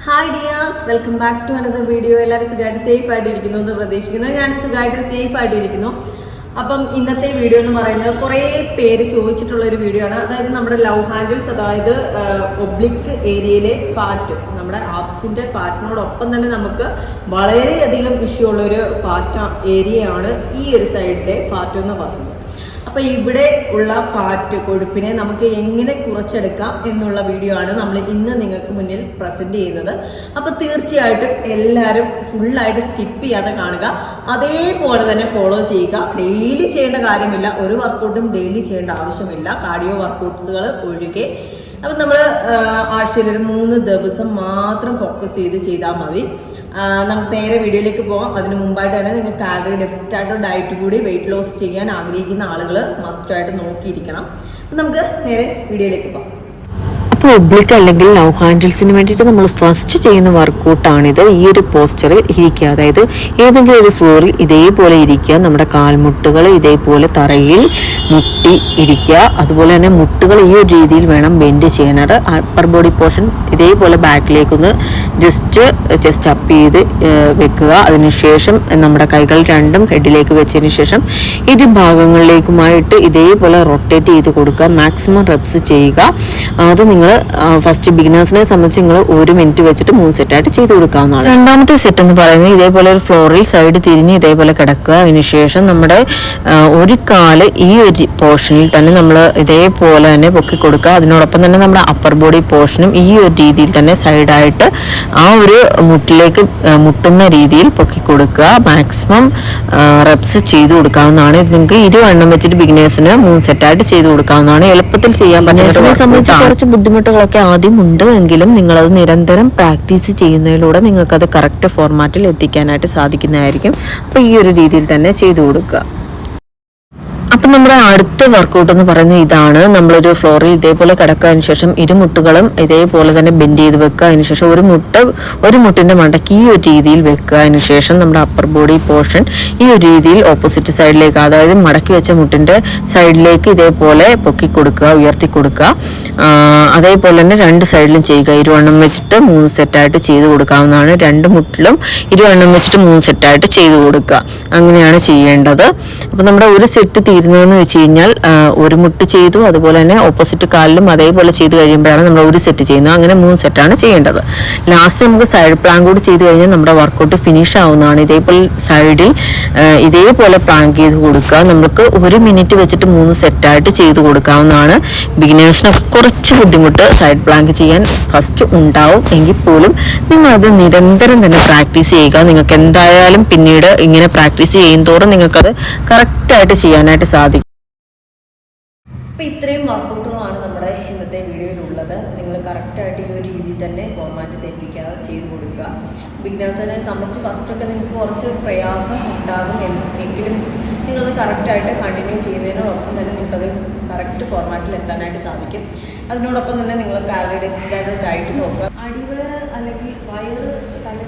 Hi dears, welcome back to another video. എല്ലാവരും സുഖമായിട്ട് safe ആയിട്ടിരിക്കുന്നു എന്ന് പ്രതീക്ഷിക്കുന്നു. ഞാൻ സുഖമായിട്ട് സേഫ് ആയിട്ടിരിക്കുന്നു. അപ്പം ഇന്നത്തെ വീഡിയോ എന്ന് പറയുന്നത് കുറേ പേര് ചോദിച്ചിട്ടുള്ളൊരു വീഡിയോ ആണ്. അതായത് നമ്മുടെ ലവ് ഹാൻഡിൽസ്, അതായത് ഒബ്ലിക് ഏരിയയിലെ ഫാറ്റ്, നമ്മുടെ ആപ്സിൻ്റെ ഫാറ്റിനോടൊപ്പം തന്നെ നമുക്ക് വളരെയധികം ഇഷ്യൂ ഉള്ളൊരു ഫാറ്റ് ഏരിയയാണ് ഈ ഒരു സൈഡിലെ ഫാറ്റ് എന്ന് പറയുന്നത്. അപ്പോൾ ഇവിടെ ഉള്ള ഫാറ്റ് കൊഴുപ്പിനെ നമുക്ക് എങ്ങനെ കുറച്ചെടുക്കാം എന്നുള്ള വീഡിയോ ആണ് നമ്മൾ ഇന്ന് നിങ്ങൾക്ക് മുന്നിൽ പ്രസൻറ്റ് ചെയ്യുന്നത്. അപ്പോൾ തീർച്ചയായിട്ടും എല്ലാവരും ഫുള്ളായിട്ട് സ്കിപ്പ് ചെയ്യാതെ കാണുക, അതേപോലെ തന്നെ ഫോളോ ചെയ്യുക. ഡെയിലി ചെയ്യേണ്ട കാര്യമില്ല, ഒരു വർക്കൗട്ടും ഡെയിലി ചെയ്യേണ്ട ആവശ്യമില്ല, കാർഡിയോ വർക്കൗട്ട്സുകൾ ഒഴികെ. അപ്പം നമ്മൾ ആഴ്ചയിൽ ഒരു 3 ദിവസം മാത്രം ഫോക്കസ് ചെയ്താൽ മതി. നമുക്ക് നേരെ വീഡിയോയിലേക്ക് പോകാം. അതിന് മുമ്പായിട്ട് തന്നെ നിങ്ങൾ കാലറി ഡെഫിസിറ്റ് ആയിട്ടോ ഡയറ്റ് കൂടി വെയിറ്റ് ലോസ് ചെയ്യാൻ ആഗ്രഹിക്കുന്ന ആളുകൾ മസ്റ്റായിട്ട് നോക്കിയിരിക്കണം. അപ്പം നമുക്ക് നേരെ വീഡിയോയിലേക്ക് പോകാം. അപ്പോൾ ഒബ്ലിക് അല്ലെങ്കിൽ ലവ് ഹാൻഡിൽസിന് വേണ്ടിയിട്ട് നമ്മൾ ഫസ്റ്റ് ചെയ്യുന്ന വർക്കൗട്ടാണിത്. ഈ ഒരു പോസ്ചറിൽ ഇരിക്കുക, അതായത് ഏതെങ്കിലും ഒരു ഫ്ലോറിൽ ഇതേപോലെ ഇരിക്കുക. നമ്മുടെ കാൽമുട്ടുകൾ ഇതേപോലെ തറയിൽ മുട്ടി ഇരിക്കുക. അതുപോലെ തന്നെ മുട്ടുകൾ ഈ ഒരു രീതിയിൽ വേണം ബെൻഡ് ചെയ്യാനായിട്ട്. അപ്പർ ബോഡി പോർഷൻ ഇതേപോലെ ബാക്കിലേക്കൊന്ന് ജസ്റ്റ് അപ്പ് ചെയ്ത് വെക്കുക. അതിനുശേഷം നമ്മുടെ കൈകൾ രണ്ടും ഹെഡിലേക്ക് വെച്ചതിന് ശേഷം ഇരു ഭാഗങ്ങളിലേക്കുമായിട്ട് ഇതേപോലെ റൊട്ടേറ്റ് ചെയ്ത് കൊടുക്കുക. മാക്സിമം റെപ്സ് ചെയ്യുക. അത് നിങ്ങൾ ഫസ്റ്റ് ബിഗിനേഴ്സിനെ സംബന്ധിച്ച് നിങ്ങൾ 1 മിനിറ്റ് വെച്ചിട്ട് 3 സെറ്റായിട്ട് ചെയ്ത് കൊടുക്കാവുന്നതാണ്. രണ്ടാമത്തെ സെറ്റ് എന്ന് പറയുന്നത് ഇതേപോലെ ഒരു ഫ്ലോറിൽ സൈഡ് തിരിഞ്ഞ് ഇതേപോലെ കിടക്കുക. അതിനുശേഷം നമ്മുടെ ഒരു കാല് ഈ ഒരു പോർഷനിൽ തന്നെ നമ്മൾ ഇതേപോലെ തന്നെ പൊക്കി കൊടുക്കുക. അതിനോടൊപ്പം തന്നെ നമ്മുടെ അപ്പർ ബോഡി പോർഷനും ഈ ഒരു രീതിയിൽ തന്നെ സൈഡായിട്ട് ആ ഒരു മുട്ടിലേക്ക് മുട്ടുന്ന രീതിയിൽ പൊക്കി കൊടുക്കുക. മാക്സിമം റെപ്സ് ചെയ്ത് കൊടുക്കാവുന്നതാണ്. ഇത് നിങ്ങൾക്ക് 20 എണ്ണം വെച്ചിട്ട് ബിഗിനേഴ്സിന് 3 സെറ്റായിട്ട് ചെയ്ത് കൊടുക്കാവുന്നതാണ്. എളുപ്പത്തിൽ ചെയ്യാൻ പറ്റുന്നതിനെ സംബന്ധിച്ച് കുറച്ച് ബുദ്ധിമുട്ടുകളൊക്കെ ആദ്യം ഉണ്ട് എങ്കിലും നിങ്ങളത് നിരന്തരം പ്രാക്ടീസ് ചെയ്യുന്നതിലൂടെ നിങ്ങൾക്കത് കറക്റ്റ് ഫോർമാറ്റിൽ എത്തിക്കാനായിട്ട് സാധിക്കുന്നതായിരിക്കും. അപ്പോൾ ഈ ഒരു രീതിയിൽ തന്നെ ചെയ്തു കൊടുക്കുക. അപ്പം നമ്മുടെ അടുത്ത വർക്കൗട്ട് എന്ന് പറയുന്നത് ഇതാണ്. നമ്മളൊരു ഫ്ലോറിൽ ഇതേപോലെ കിടക്കുന്നതിന് ശേഷം ഇരുമുട്ടുകളും ഇതേപോലെ തന്നെ ബെൻഡ് ചെയ്ത് വെക്കുക. അതിനുശേഷം ഒരു മുട്ടിൻ്റെ മണ്ടയ്ക്ക് ഈ ഒരു രീതിയിൽ വെക്കുക. അതിനുശേഷം നമ്മുടെ അപ്പർ ബോഡി പോർഷൻ ഈ ഒരു രീതിയിൽ ഓപ്പോസിറ്റ് സൈഡിലേക്ക്, അതായത് മടക്കി വെച്ച മുട്ടിൻ്റെ സൈഡിലേക്ക് ഇതേപോലെ പൊക്കി കൊടുക്കുക, ഉയർത്തി കൊടുക്കുക. അതേപോലെ തന്നെ 2 സൈഡിലും ചെയ്യുക. 20 എണ്ണം വെച്ചിട്ട് 3 സെറ്റായിട്ട് ചെയ്ത് കൊടുക്കാവുന്നതാണ്. 2 മുട്ടിലും 20 എണ്ണം വെച്ചിട്ട് 3 സെറ്റായിട്ട് ചെയ്ത് കൊടുക്കുക. അങ്ങനെയാണ് ചെയ്യേണ്ടത്. അപ്പം നമ്മുടെ ഒരു സെറ്റ് തീരുന്നതെന്ന് വെച്ച് കഴിഞ്ഞാൽ ഒരു മുട്ട് ചെയ്തു, അതുപോലെ തന്നെ ഓപ്പോസിറ്റ് കാലിലും അതേപോലെ ചെയ്ത് കഴിയുമ്പോഴാണ് നമ്മൾ ഒരു സെറ്റ് ചെയ്യുന്നത്. അങ്ങനെ 3 സെറ്റാണ് ചെയ്യേണ്ടത്. ലാസ്റ്റ് നമുക്ക് സൈഡ് പ്ലാങ്ക് കൂടി ചെയ്ത് കഴിഞ്ഞാൽ നമ്മുടെ വർക്കൗട്ട് ഫിനിഷ് ആവുന്നതാണ്. ഇതേപോലെ സൈഡിൽ ഇതേപോലെ പ്ലാങ്ക് ചെയ്ത് കൊടുക്കുക. നമുക്ക് 1 മിനിറ്റ് വെച്ചിട്ട് 3 സെറ്റായിട്ട് ചെയ്ത് കൊടുക്കാവുന്നതാണ്. ബിഗിനേഴ്സിനൊക്കെ കുറച്ച് ബുദ്ധിമുട്ട് സൈഡ് പ്ലാങ്ക് ചെയ്യാൻ ഫസ്റ്റ് ഉണ്ടാവും എങ്കിൽ പോലും നിങ്ങളത് നിരന്തരം തന്നെ പ്രാക്ടീസ് ചെയ്യുക. നിങ്ങൾക്ക് എന്തായാലും പിന്നീട് ഇങ്ങനെ പ്രാക്ടീസ് ചെയ്യുന്തോറും നിങ്ങൾക്കത് കറക്റ്റായിട്ട് ചെയ്യാനായിട്ട് സാധിക്കും. അപ്പോൾ ഇത്രയും വർക്കൗട്ടുകളാണ് നമ്മുടെ ഇന്നത്തെ വീഡിയോയിലുള്ളത്. നിങ്ങൾ കറക്റ്റായിട്ട് ഈ ഒരു രീതിയിൽ തന്നെ ഫോർമാറ്റ് തെറ്റിക്കാതെ ചെയ്ത് കൊടുക്കുക. ബിഗിനേഴ്സിനെ സംബന്ധിച്ച് ഫസ്റ്റൊക്കെ നിങ്ങൾക്ക് കുറച്ച് പ്രയാസം ഉണ്ടാകും എങ്കിലും നിങ്ങളത് കറക്റ്റായിട്ട് കണ്ടിന്യൂ ചെയ്യുന്നതിനോടൊപ്പം തന്നെ നിങ്ങൾക്കത് കറക്റ്റ് ഫോർമാറ്റിൽ എത്താനായിട്ട് സാധിക്കും. അതിനോടൊപ്പം തന്നെ നിങ്ങൾ കാലറി ഡെഫിസിറ്റ് ആയിട്ട് ഡയറ്റ് നോക്കുക. അടിവയറ് അല്ലെങ്കിൽ വയറ് തള്ളി